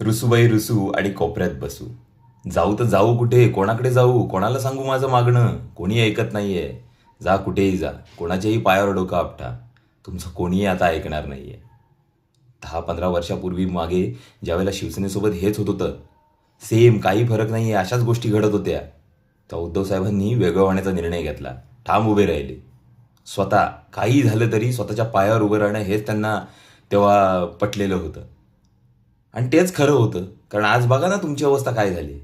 रुसूबाई रुसू आणि कोपऱ्यात बसू. जाऊ तर जाऊ कुठे, कोणाकडे जाऊ, कोणाला सांगू माझं मागणं, कोणी ऐकत नाहीये. जा कुठेही जा, कोणाच्याही पायावर डोकं आपटा, तुमचं कोणीही आता ऐकणार नाहीये. 10-15 वर्षापूर्वी मागे ज्यावेळेला शिवसेनेसोबत हेच होत होतं, सेम काही फरक नाहीये, अशाच गोष्टी घडत होत्या. तर उद्धव साहेबांनी वेगळं होण्याचा निर्णय घेतला, ठाम उभे राहिले. स्वतः काही झालं तरी स्वतःच्या पायावर उभं राहणं हेच त्यांना तेव्हा पटलेलं होतं. आणि तेच खरं होतं, कारण आज बघा ना तुमची अवस्था काय झाली.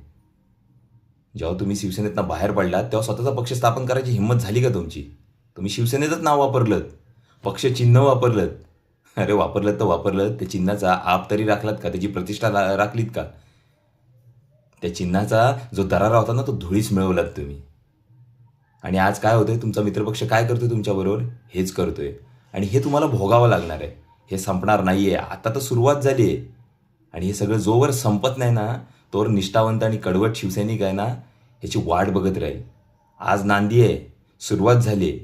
जेव्हा तुम्ही शिवसेनेतनं बाहेर पडलात तेव्हा स्वतःचा पक्ष स्थापन करायची हिंमत झाली का तुमची? तुम्ही शिवसेनेचंच नाव वापरलं, पक्ष चिन्ह वापरलं. अरे वापरलं तर वापरलं, त्या चिन्हाचा आप तरी राखलात का, त्याची प्रतिष्ठा राखलीत का? त्या चिन्हाचा जो दरारा होता ना तो धुळीस मिळवलात तुम्ही. आणि आज काय होतंय, तुमचा मित्रपक्ष काय करतोय तुमच्याबरोबर? हेच करतोय. आणि हे तुम्हाला भोगावं लागणार आहे. हे संपणार नाहीये, आता तर सुरुवात झाली आहे. आणि हे सगळं जोवर संपत नाही ना, तोवर निष्ठावंत आणि कडवट शिवसैनिक आहे ना, ह्याची वाट बघत राहील. आज नांदी आहे, सुरुवात झाली आहे.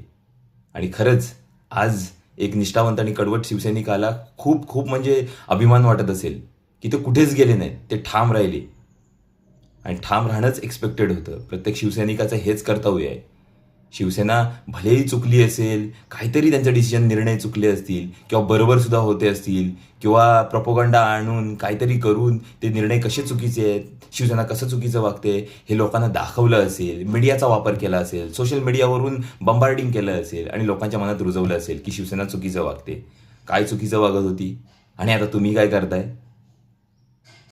आणि खरंच आज एक निष्ठावंत आणि कडवट शिवसैनिकाला खूप खूप म्हणजे अभिमान वाटत असेल की ते कुठेच गेले नाहीत, ते ठाम राहिले. आणि ठाम राहणंच एक्सपेक्टेड होतं. प्रत्येक शिवसैनिकाचं हेच कर्तव्य आहे. शिवसेना भलेही चुकली असेल, काहीतरी त्यांचे निर्णय चुकले असतील किंवा बरोबर सुद्धा होते असतील किंवा प्रपोगंडा आणून काहीतरी करून ते निर्णय कसे चुकीचे आहेत, शिवसेना कसं चुकीचं वागते हे लोकांना दाखवलं असेल, मीडियाचा वापर केला असेल, सोशल मीडियावरून बंबार्डिंग केलं असेल आणि लोकांच्या मनात रुजवलं असेल की शिवसेना चुकीचं वागते. काय चुकीचं वागत होती आणि आता तुम्ही काय करताय?